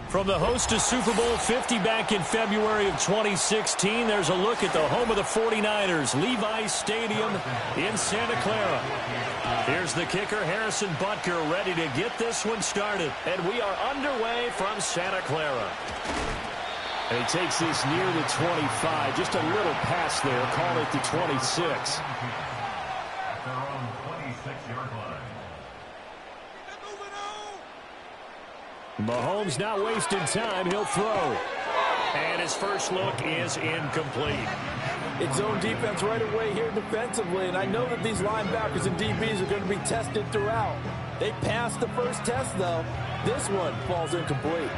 From the host to Super Bowl 50 back in February of 2016, there's a look at the home of the 49ers, Levi's Stadium in Santa Clara. Here's the kicker, Harrison Butker, ready to get this one started. And we are underway from Santa Clara. And he takes this near the 25, just a little pass there, call it the 26. Mahomes not wasting time. He'll throw. And his first look is incomplete. It's zone defense right away here defensively, and I know that these linebackers and DBs are going to be tested throughout. They passed the first test, though. This one falls incomplete.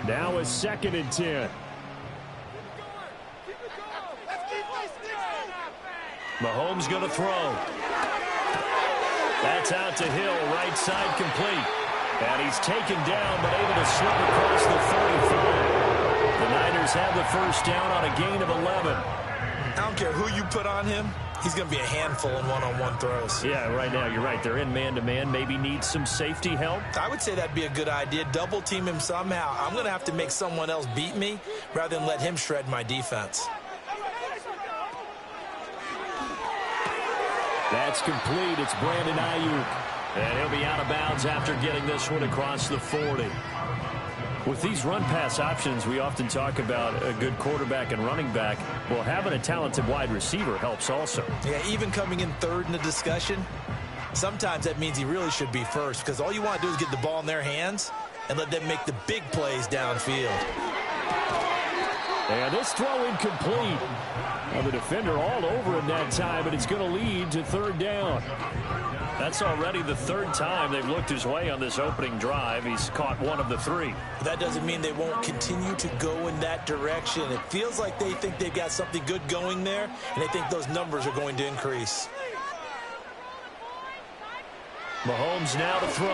Now a 2nd and 10. Mahomes going to throw. That's out to Hill, right side complete. And he's taken down, but able to slip across the 45. The Niners have the first down on a gain of 11. I don't care who you put on him. He's going to be a handful in one-on-one throws. Yeah, right now, you're right. They're in man-to-man. Maybe need some safety help. I would say that'd be a good idea. Double team him somehow. I'm going to have to make someone else beat me rather than let him shred my defense. That's complete. It's Brandon Ayuk. And he'll be out of bounds after getting this one across the 40. With these run-pass options, we often talk about a good quarterback and running back. Well, having a talented wide receiver helps also. Yeah, even coming in third in the discussion, sometimes that means he really should be first, because all you want to do is get the ball in their hands and let them make the big plays downfield. And this throw incomplete. Well, the defender all over him that time, and it's going to lead to 3rd down. That's already the 3rd time they've looked his way on this opening drive. He's caught one of the 3. That doesn't mean they won't continue to go in that direction. It feels like they think they've got something good going there, and they think those numbers are going to increase. Mahomes now to throw.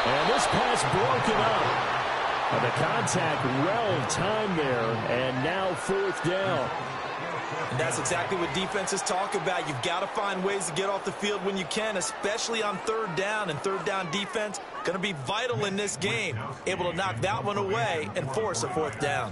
And this pass broken up. And the contact well timed there, and now 4th down. And that's exactly what defenses talk about. You've got to find ways to get off the field when you can, especially on 3rd down. And 3rd down defense going to be vital in this game. Able to knock that one away and force a 4th down.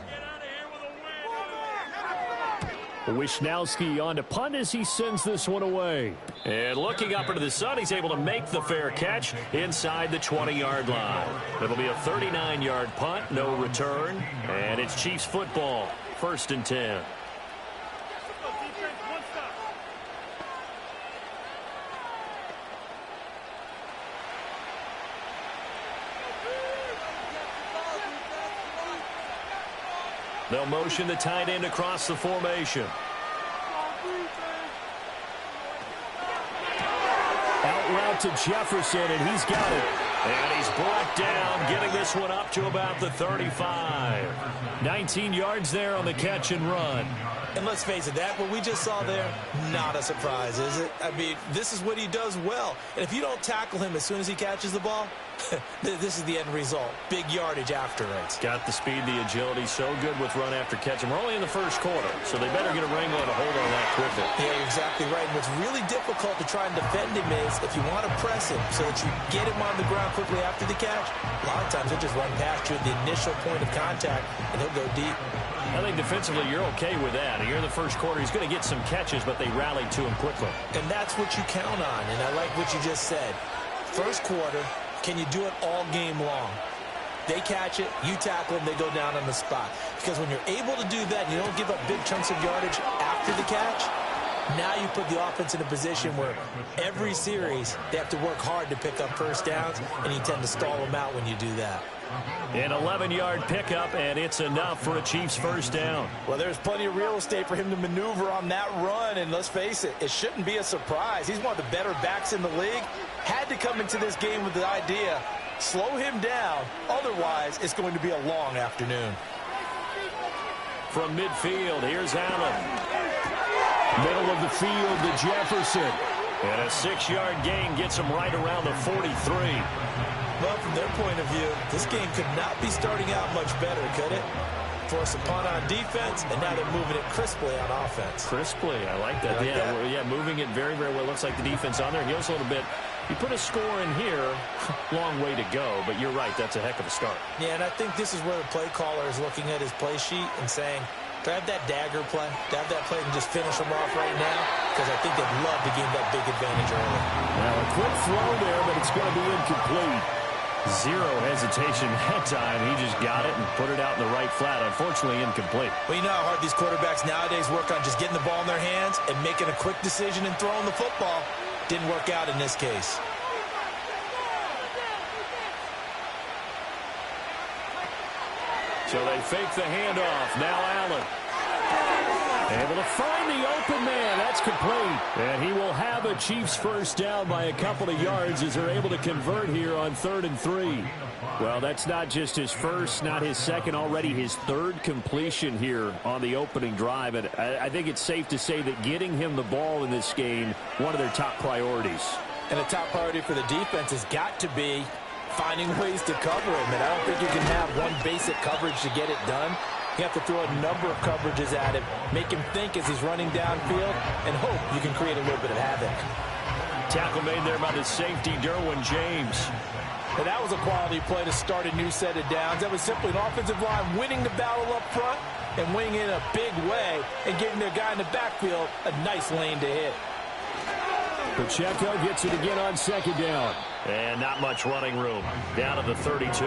Wisnowski on to punt as he sends this one away. And looking up into the sun, he's able to make the fair catch inside the 20-yard line. It'll be a 39-yard punt, no return, and it's Chiefs football, 1st and 10. They'll motion the tight end across the formation. Out route to Jefferson, and he's got it. And he's brought down, getting this one up to about the 35. 19 yards there on the catch and run. And let's face it, that what we just saw there, not a surprise, is it? I mean, this is what he does well. And if you don't tackle him as soon as he catches the ball, this is the end result. Big yardage after it. Got the speed, the agility, so good with run after catch. And we're only in the first quarter, so they better get a wrangle and a hold on that quickly. Yeah, you're exactly right. And what's really difficult to try and defend him is if you want to press him so that you get him on the ground quickly after the catch, a lot of times he'll just run past you at the initial point of contact, and he'll go deep. I think defensively you're okay with that. You're in the first quarter. He's going to get some catches, but they rallied to him quickly. And that's what you count on, and I like what you just said. First quarter, can you do it all game long? They catch it, you tackle them, they go down on the spot. Because when you're able to do that and you don't give up big chunks of yardage after the catch, now you put the offense in a position where every series they have to work hard to pick up first downs, and you tend to stall them out when you do that. An 11-yard pickup, and it's enough for a Chiefs first down. Well, there's plenty of real estate for him to maneuver on that run, and let's face it, it shouldn't be a surprise. He's one of the better backs in the league. Had to come into this game with the idea, slow him down, otherwise it's going to be a long afternoon. From midfield, here's Allen. Middle of the field to Jefferson. And a 6-yard gain gets him right around the 43. Well, from their point of view, this game could not be starting out much better, could it? Force a punt on defense, and now they're moving it crisply on offense. Crisply, I like that. Yeah, moving it very, very well. Looks like the defense on there. He goes a little bit. You put a score in here, long way to go, but you're right, that's a heck of a start. Yeah, and I think this is where the play caller is looking at his play sheet and saying, do I have that dagger play? Do I have that play and just finish them off right now? Because I think they'd love to gain that big advantage early. Now, a quick throw there, but it's going to be incomplete. Zero hesitation that time. He just got it and put it out in the right flat. Unfortunately, incomplete. Well, you know how hard these quarterbacks nowadays work on just getting the ball in their hands and making a quick decision and throwing the football. Didn't work out in this case. So they fake the handoff. Now Allen. Able to find the open man. That's complete. And he will have a Chiefs first down by a couple of yards as they're able to convert here on 3rd and 3. Well, that's not just his first, not his second, already his third completion here on the opening drive. And I think it's safe to say that getting him the ball in this game, one of their top priorities. And a top priority for the defense has got to be finding ways to cover him. And I don't think you can have one basic coverage to get it done. You have to throw a number of coverages at him, make him think as he's running downfield, and hope you can create a little bit of havoc. Tackle made there by the safety, Derwin James. And that was a quality play to start a new set of downs. That was simply an offensive line winning the battle up front and winning in a big way and giving their guy in the backfield a nice lane to hit. Pacheco gets it again on 2nd down. And not much running room. Down to the 32.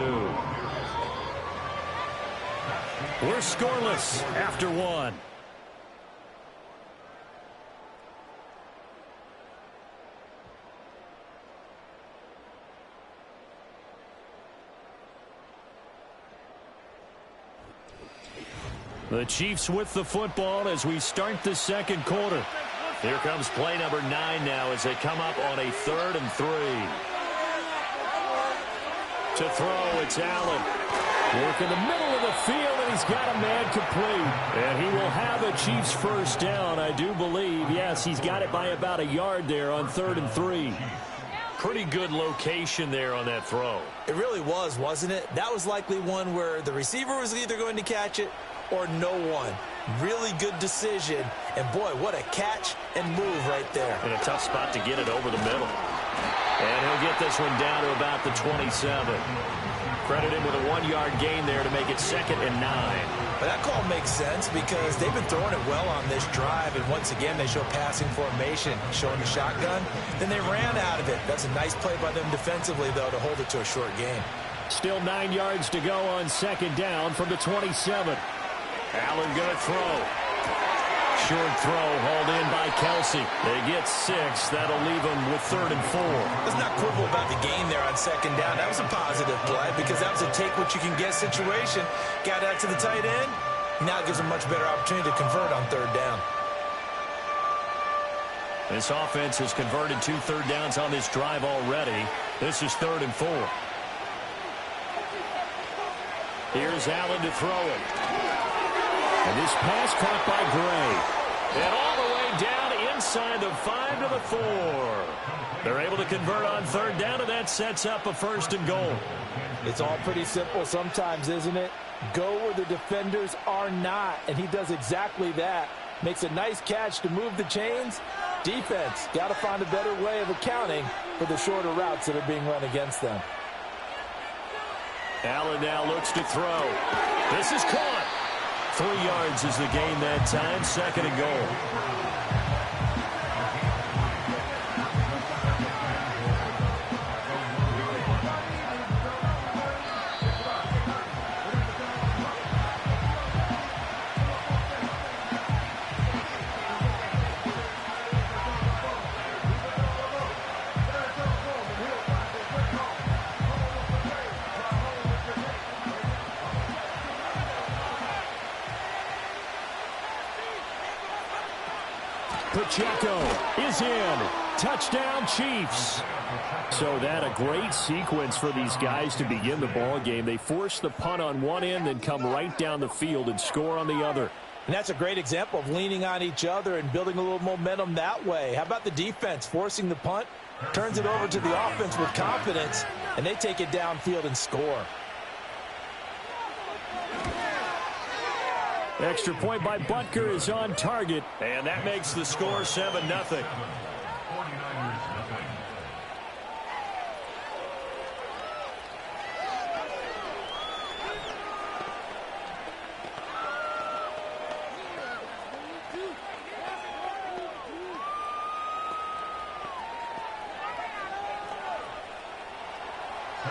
We're scoreless after 1. The Chiefs with the football as we start the second quarter. Here comes play number 9 now as they come up on a 3rd and 3. To throw, it's Allen. Work in the middle of the field, and he's got a man complete. And he will have a Chiefs first down, I do believe. Yes, he's got it by about a yard there on 3rd and 3. Pretty good location there on that throw. It really was, wasn't it? That was likely one where the receiver was either going to catch it or no one. Really good decision. And, boy, what a catch and move right there. And a tough spot to get it over the middle. And he'll get this one down to about the 27. Credit him with a 1-yard gain there to make it 2nd and 9. But that call makes sense because they've been throwing it well on this drive. And once again, they show passing formation, showing the shotgun. Then they ran out of it. That's a nice play by them defensively, though, to hold it to a short gain. Still 9 yards to go on 2nd down from the 27. Allen going to throw. Short throw hauled in by Kelsey. They get 6. That'll leave them with 3rd and 4. Let's not quibble about the gain there on 2nd down. That was a positive play because that was a take-what-you-can-get situation. Got out to the tight end. Now it gives them a much better opportunity to convert on 3rd down. This offense has converted 2 third downs on this drive already. This is 3rd and 4. Here's Allen to throw it. And this pass caught by Gray. And all the way down inside the 5 to the 4. They're able to convert on third down, and that sets up a 1st and goal. It's all pretty simple sometimes, isn't it? Go where the defenders are not, and he does exactly that. Makes a nice catch to move the chains. Defense got to find a better way of accounting for the shorter routes that are being run against them. Allen now looks to throw. This is caught. 3 yards is the gain that time. 2nd and goal. Pacheco is in. Touchdown, Chiefs. So that a great sequence for these guys to begin the ball game. They force the punt on one end, then come right down the field and score on the other. And that's a great example of leaning on each other and building a little momentum that way. How about the defense forcing the punt, turns it over to the offense with confidence, and they take it downfield and score. Extra point by Butker is on target, and that makes the score 7-0.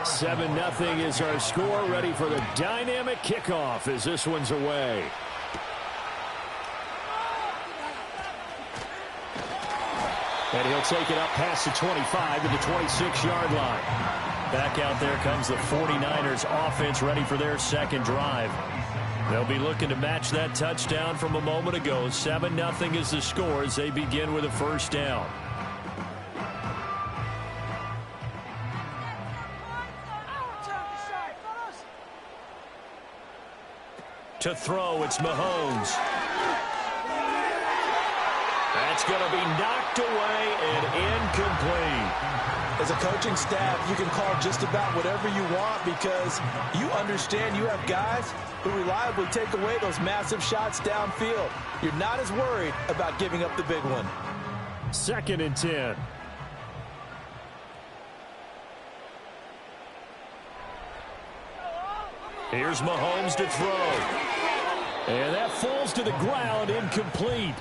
Seven nothing is our score. Ready for the dynamic kickoff as this one's away. And he'll take it up past the 25 to the 26-yard line. Back out there comes the 49ers offense ready for their second drive. They'll be looking to match that touchdown from a moment ago. 7-0 is the score as they begin with a first down. To throw, it's Mahomes. That's going to be knocked away and incomplete. As a coaching staff, you can call just about whatever you want because you understand you have guys who reliably take away those massive shots downfield. You're not as worried about giving up the big one. 2nd and 10. Here's Mahomes to throw. And that falls to the ground, incomplete.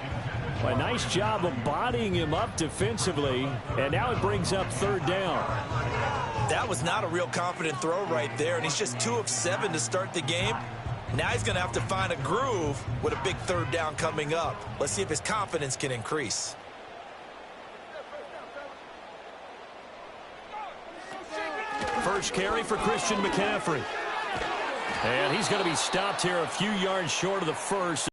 A nice job of bodying him up defensively, and now it brings up third down. That was not a real confident throw right there, and he's just 2 of 7 to start the game. Now he's going to have to find a groove with a big third down coming up. Let's see if his confidence can increase. First carry for Christian McCaffrey. And he's going to be stopped here a few yards short of the first.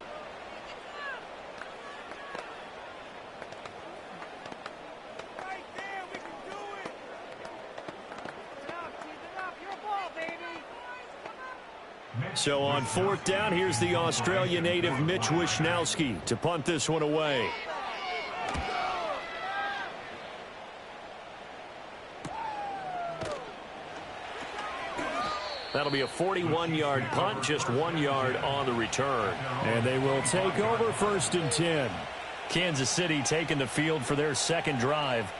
So on 4th down, here's the Australia native Mitch Wishnowsky to punt this one away. That'll be a 41-yard punt, just 1 yard on the return. And they will take over 1st and 10. Kansas City taking the field for their second drive.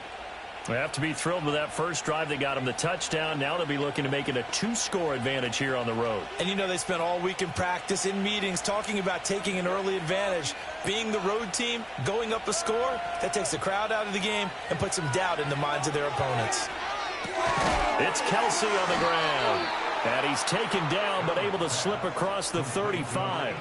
They have to be thrilled with that first drive. They got them the touchdown. Now they'll be looking to make it a 2-score advantage here on the road. And you know they spent all week in practice, in meetings, talking about taking an early advantage. Being the road team, going up a score, that takes the crowd out of the game and puts some doubt in the minds of their opponents. It's Kelsey on the ground. And he's taken down, but able to slip across the 35.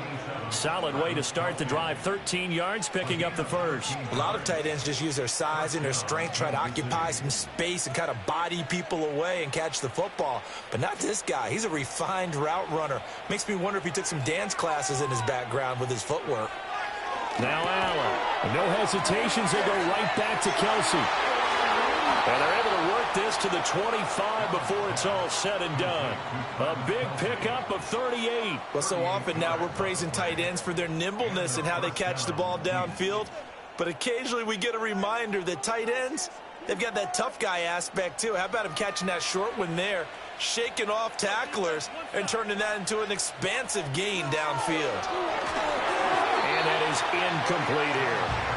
Solid way to start the drive. 13 yards, picking up the first. A lot of tight ends just use their size and their strength, try to occupy some space and kind of body people away and catch the football. But not this guy. He's a refined route runner. Makes me wonder if he took some dance classes in his background with his footwork. Now Allen. No hesitations. They go right back to Kelsey. And they're able to work this to the 25 before it's all said and done. A big pickup of 38. Well, so often now we're praising tight ends for their nimbleness and how they catch the ball downfield. But occasionally we get a reminder that tight ends, they've got that tough guy aspect too. How about him catching that short one there, shaking off tacklers, and turning that into an expansive gain downfield. And that is incomplete here.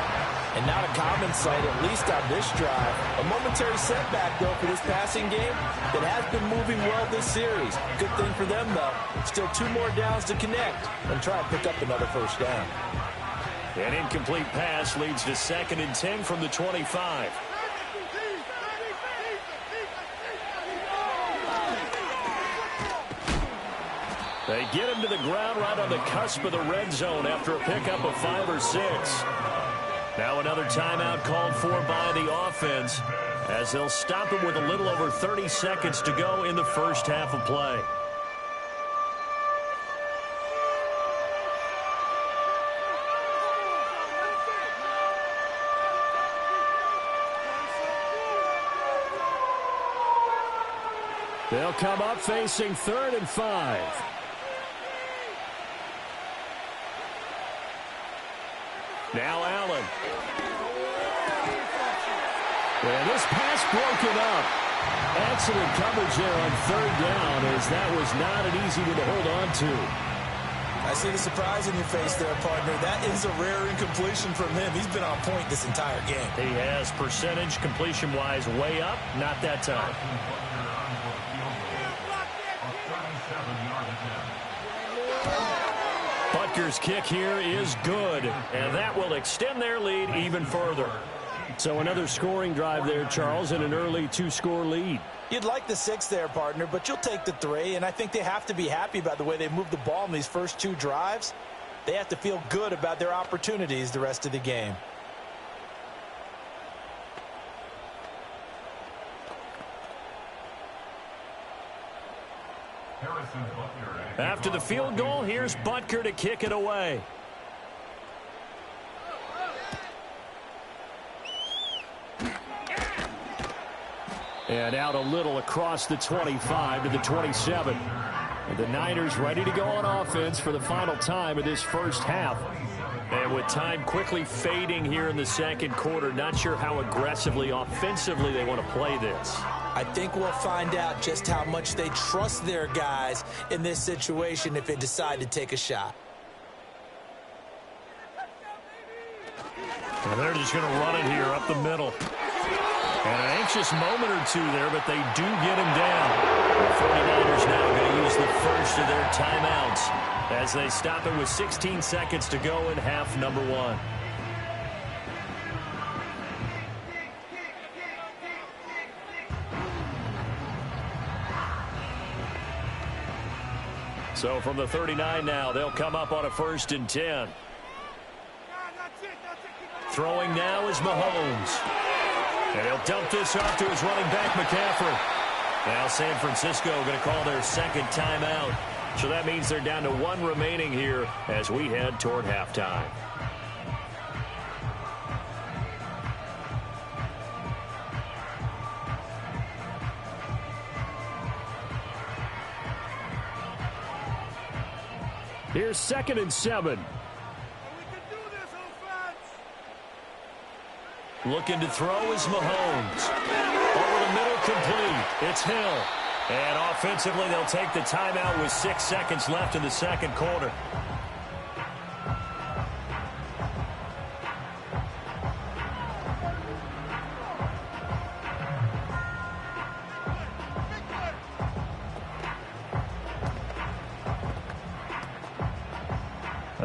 And not a common sight, at least on this drive. A momentary setback, though, for this passing game that has been moving well this series. Good thing for them, though. Still 2 more downs to connect and try and pick up another first down. An incomplete pass leads to 2nd and 10 from the 25. They get him to the ground right on the cusp of the red zone after a pickup of 5 or 6. Now another timeout called for by the offense as they'll stop him with a little over 30 seconds to go in the first half of play. They'll come up facing 3rd and 5. Now Allen. And this pass broken up. Excellent coverage there on 3rd down, as that was not an easy one to hold on to. I see the surprise in your face there, partner. That is a rare incompletion from him. He's been on point this entire game. He has percentage completion-wise way up. Not that time. Butker's kick here is good, and that will extend their lead even further. So another scoring drive there, Charles, and an early 2-score lead. You'd like the 6 there, partner, but you'll take the 3, and I think they have to be happy about the way they moved the ball in these first 2 drives. They have to feel good about their opportunities the rest of the game. After the field goal, here's Butker to kick it away. And out a little across the 25 to the 27. And the Niners ready to go on offense for the final time of this first half. And with time quickly fading here in the second quarter, not sure how aggressively, offensively they want to play this. I think we'll find out just how much they trust their guys in this situation if they decide to take a shot. And they're just going to run it here up the middle. And an anxious moment or 2 there, but they do get him down. The 49ers now going to use the first of their timeouts as they stop it with 16 seconds to go in half number 1. So from the 39 now, they'll come up on a 1st and 10. Throwing now is Mahomes. And he'll dump this off to his running back, McCaffrey. Now San Francisco going to call their 2nd timeout. So that means they're down to 1 remaining here as we head toward halftime. Here's 2nd and 7. Looking to throw is Mahomes. Over the middle, complete. It's Hill. And offensively, they'll take the timeout with 6 seconds left in the second quarter.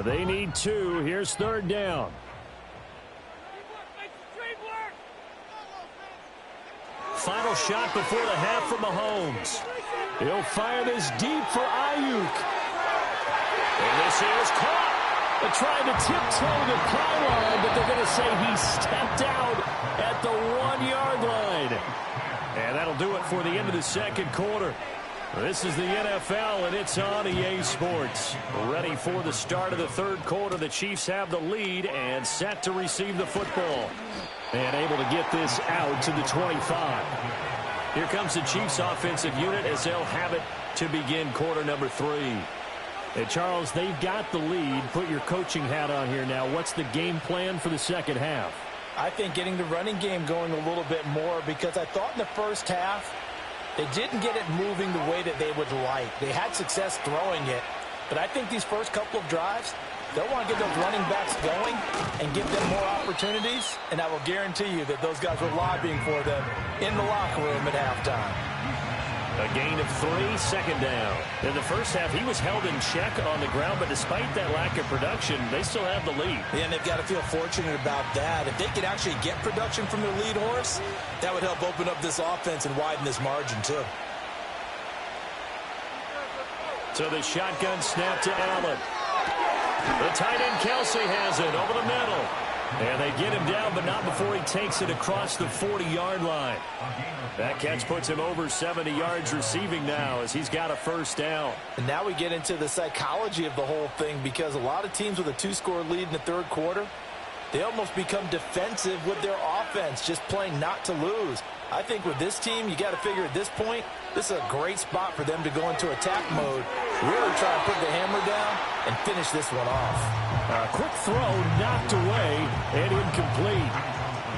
They need 2. Here's 3rd down. Final shot before the half from Mahomes. He'll fire this deep for Ayuk. And this is caught. They're trying to tiptoe the pylon, but they're going to say he stepped out at the 1-yard line. And that'll do it for the end of the second quarter. This is the NFL, and it's on EA Sports. Ready for the start of the third quarter. The Chiefs have the lead and set to receive the football. And able to get this out to the 25. Here comes the Chiefs offensive unit as they'll have it to begin quarter number 3. Hey, Charles, they've got the lead. Put your coaching hat on here now. What's the game plan for the second half? I think getting the running game going a little bit more, because I thought in the first half they didn't get it moving the way that they would like. They had success throwing it, but I think these first couple of drives, they'll want to get those running backs going and give them more opportunities, and I will guarantee you that those guys were lobbying for them in the locker room at halftime. A gain of 3, second down. In the first half, he was held in check on the ground, but despite that lack of production, they still have the lead. Yeah, and they've got to feel fortunate about that. If they could actually get production from their lead horse, that would help open up this offense and widen this margin, too. So the shotgun snap to Allen. The tight end Kelsey has it over the middle. And they get him down, but not before he takes it across the 40-yard line. That catch puts him over 70 yards receiving now as he's got a first down. And now we get into the psychology of the whole thing, because a lot of teams with a 2-score lead in the third quarter, they almost become defensive with their offense, just playing not to lose. I think with this team, you got to figure at this point, this is a great spot for them to go into attack mode, really try and put the hammer down and finish this one off. A quick throw knocked away and incomplete.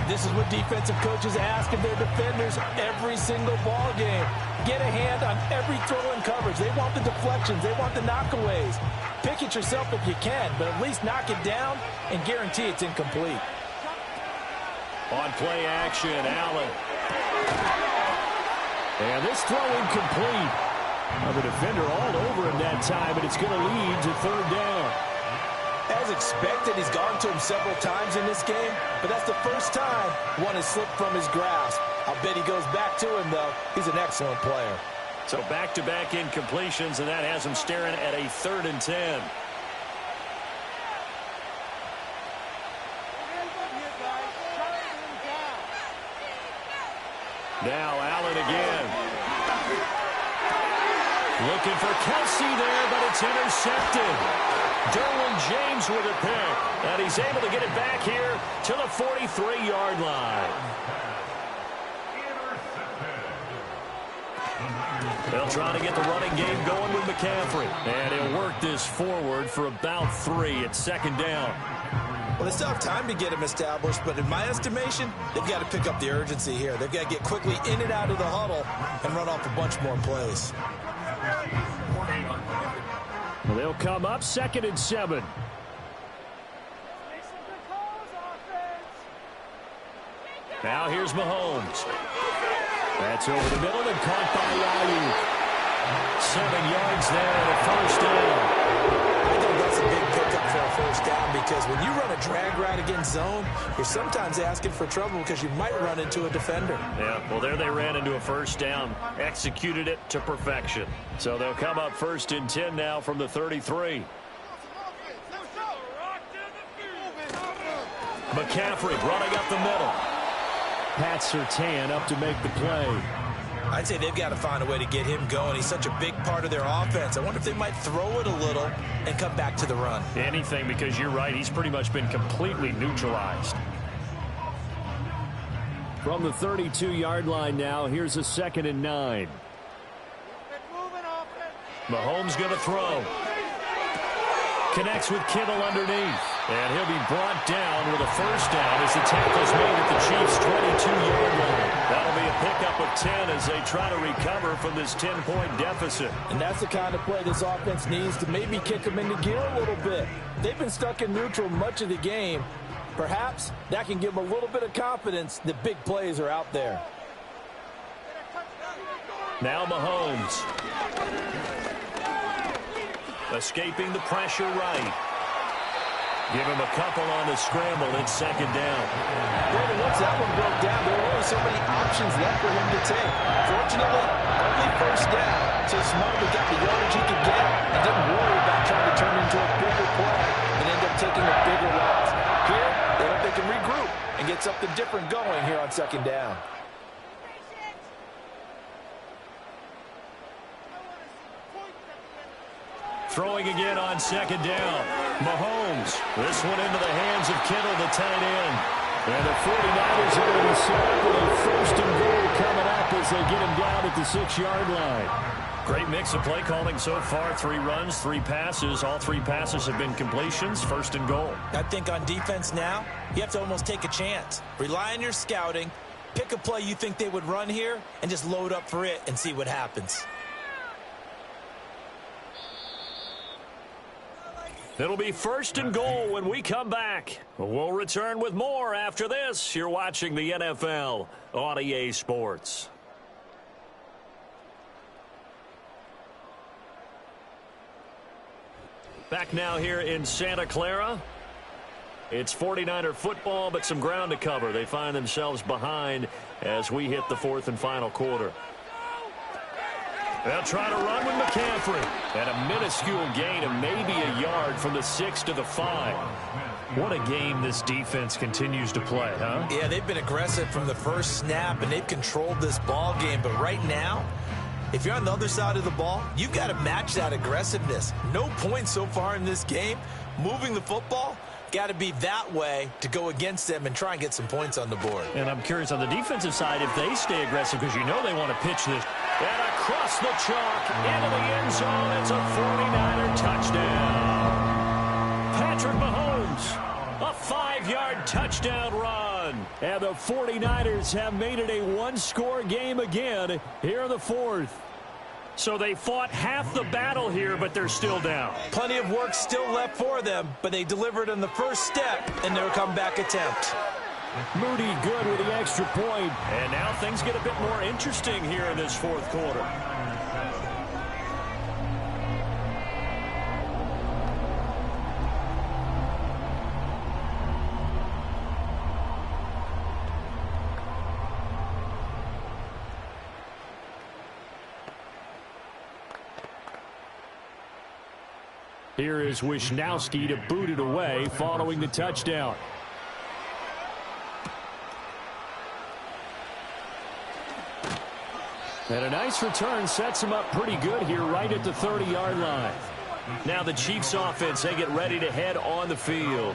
This is what defensive coaches ask of their defenders every single ball game. Get a hand on every throw in coverage. They want the deflections. They want the knockaways. Pick it yourself if you can, but at least knock it down and guarantee it's incomplete. On play action, Allen. And this throw incomplete. The defender all over him that time, and it's going to lead to third down. As expected, he's gone to him several times in this game, but that's the first time one has slipped from his grasp. I'll bet he goes back to him, though. He's an excellent player. So back-to-back incompletions, and that has him staring at a 3rd and 10. Now Allen again. Looking for Kelsey there, but it's intercepted. Derwin James with a pick, and he's able to get it back here to the 43-yard line. They'll try to get the running game going with McCaffrey. And he'll work this forward for about 3 at second down. Well, they still have time to get him established, but in my estimation, they've got to pick up the urgency here. They've got to get quickly in and out of the huddle and run off a bunch more plays. Well, they'll come up 2nd and 7. Now here's Mahomes. That's over the middle and caught by Ayuk. 7 yards there and a first down. I think that's a big pickup for a first down, because when you run a drag route against zone, you're sometimes asking for trouble because you might run into a defender. Yeah, well, there they ran into a first down, executed it to perfection. So they'll come up 1st and 10 now from the 33. McCaffrey running up the middle. Pat Surtain up to make the play. I'd say they've got to find a way to get him going. He's such a big part of their offense. I wonder if they might throw it a little and come back to the run. Anything, because you're right, he's pretty much been completely neutralized. From the 32-yard line now, here's a 2nd and 9. Mahomes going to throw. Connects with Kittle underneath. And he'll be brought down with a first down as the tackle's made at the Chiefs' 22-yard line. That'll be a pickup of 10 as they try to recover from this 10-point deficit. And that's the kind of play this offense needs to maybe kick them into gear a little bit. They've been stuck in neutral much of the game. Perhaps that can give them a little bit of confidence that big plays are out there. Now Mahomes. Escaping the pressure right. Give him a couple on the scramble. It's 2nd down. Well, once that one broke down, there were only so many options left for him to take. Fortunately, only first down. So Smartly got the yardage he could get and didn't worry about trying to turn into a bigger play and end up taking a bigger loss. Here, they hope they can regroup and get something different going here on 2nd down. Throwing again on second down. Mahomes. This one into the hands of Kittle, the tight end. And the 49ers are going to set up with a first and goal coming up as they get him down at the 6-yard line. Great mix of play calling so far. 3 runs, 3 passes. All 3 passes have been completions. First and goal. I think on defense now, you have to almost take a chance. Rely on your scouting. Pick a play you think they would run here and just load up for it and see what happens. It'll be first and goal when we come back. We'll return with more after this. You're watching the NFL on EA Sports. Back now here in Santa Clara. It's 49er football, but some ground to cover. They find themselves behind as we hit the 4th and final quarter. They'll try to run with McCaffrey. And a minuscule gain of maybe a yard from the 6 to the 5. What a game this defense continues to play, huh? Yeah, they've been aggressive from the first snap, and they've controlled this ball game. But right now, if you're on the other side of the ball, you've got to match that aggressiveness. No points so far in this game. Moving the football, got to be that way to go against them and try and get some points on the board. And I'm curious on the defensive side if they stay aggressive, because you know they want to pitch this. And across the chalk into the end zone. It's a 49er touchdown. Patrick Mahomes, a 5-yard touchdown run. And the 49ers have made it a 1-score game again here in the 4th. So they fought half the battle here, but they're still down. Plenty of work still left for them, but they delivered on the first step in their comeback attempt. Moody good with the extra point. And now things get a bit more interesting here in this 4th quarter. Here is Wisnowski to boot it away following the touchdown. And a nice return sets him up pretty good here right at the 30-yard line. Now the Chiefs offense, they get ready to head on the field.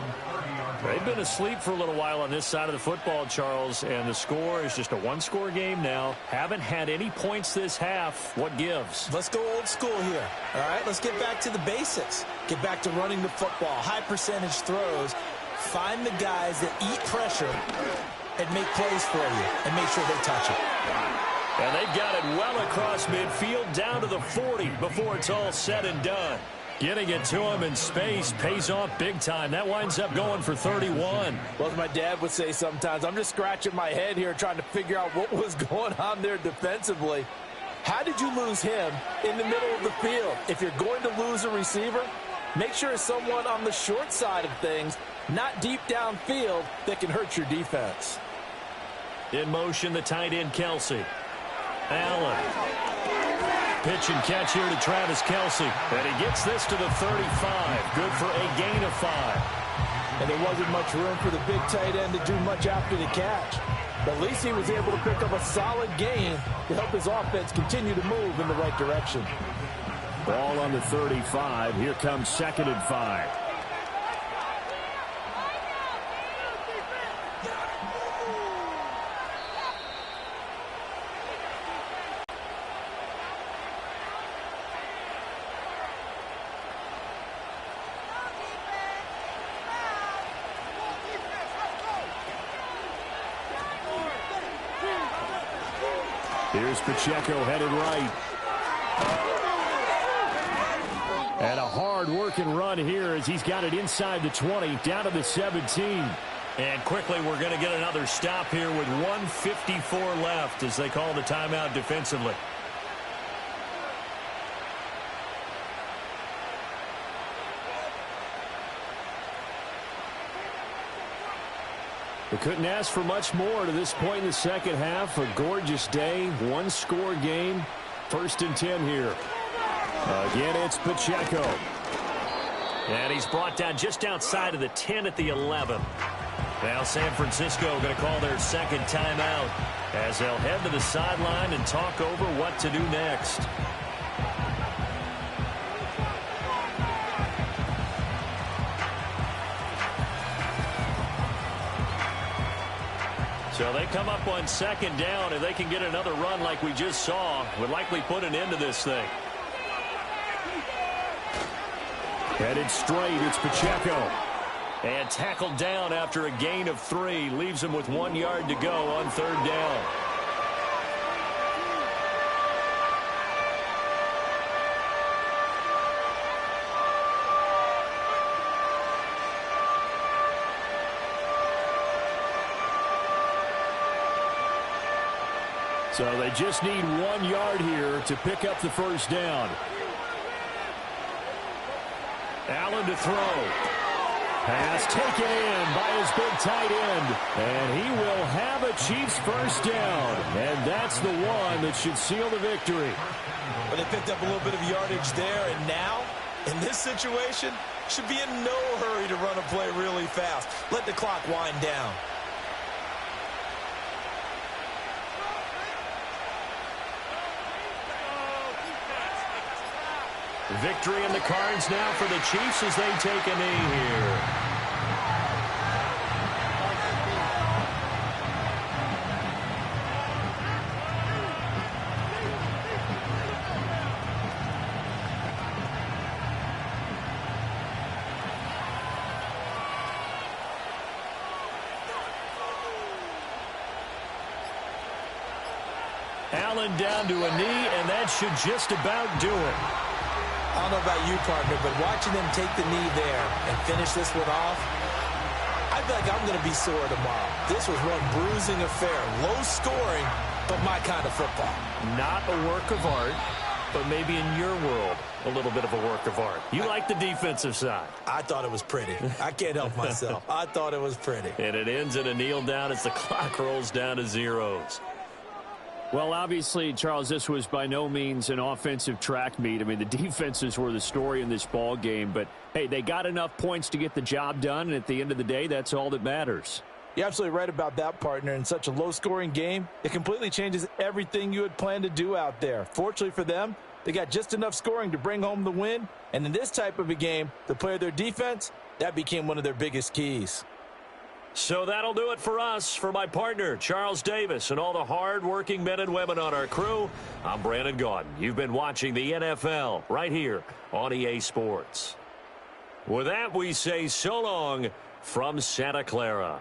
They've been asleep for a little while on this side of the football, Charles, and the score is just a 1-score game now. Haven't had any points this half. What gives? Let's go old school here. All right, let's get back to the basics. Get back to running the football, high percentage throws. Find the guys that eat pressure and make plays for you and make sure they touch it. And they've got it well across midfield down to the 40 before it's all said and done. Getting it to him in space pays off big time. That winds up going for 31. Well, as my dad would say sometimes, I'm just scratching my head here trying to figure out what was going on there defensively. How did you lose him in the middle of the field? If you're going to lose a receiver, make sure it's someone on the short side of things, not deep downfield, that can hurt your defense. In motion, the tight end, Kelsey. Allen. Pitch and catch here to Travis Kelsey. And he gets this to the 35. Good for a gain of 5. And there wasn't much room for the big tight end to do much after the catch. But at least he was able to pick up a solid gain to help his offense continue to move in the right direction. Ball on the 35. Here comes 2nd and 5. Here's Pacheco headed right. And a hard-working run here as he's got it inside the 20, down to the 17. And quickly we're going to get another stop here with 1:54 left as they call the timeout defensively. We couldn't ask for much more to this point in the second half. A gorgeous day, 1-score game. 1st and 10 here. Again, it's Pacheco. And he's brought down just outside of the 10 at the 11. Now San Francisco going to call their second timeout as they'll head to the sideline and talk over what to do next. So they come up on second down. If they can get another run like we just saw, would likely put an end to this thing. Headed straight, it's Pacheco. And tackled down after a gain of 3. Leaves him with 1 yard to go on third down. So they just need 1 yard here to pick up the first down. Allen to throw. Pass taken in by his big tight end. And he will have a Chiefs first down. And that's the one that should seal the victory. But they picked up a little bit of yardage there. And now, in this situation, should be in no hurry to run a play really fast. Let the clock wind down. Victory in the cards now for the Chiefs as they take a knee here. Allen down to a knee, and that should just about do it. I don't know about you, partner, but watching them take the knee there and finish this one off, I feel like I'm going to be sore tomorrow. This was one bruising affair. Low scoring, but my kind of football. Not a work of art, but maybe in your world, a little bit of a work of art. You like the defensive side. I thought it was pretty. I can't help myself. I thought it was pretty. And it ends in a kneel down as the clock rolls down to zeros. Well, obviously, Charles, this was by no means an offensive track meet. I mean, the defenses were the story in this ball game. But, hey, they got enough points to get the job done. And at the end of the day, that's all that matters. You're absolutely right about that, partner. In such a low-scoring game, it completely changes everything you had planned to do out there. Fortunately for them, they got just enough scoring to bring home the win. And in this type of a game, to play their defense, that became one of their biggest keys. So that'll do it for us. For my partner, Charles Davis, and all the hard-working men and women on our crew, I'm Brandon Gaudin. You've been watching the NFL right here on EA Sports. With that, we say so long from Santa Clara.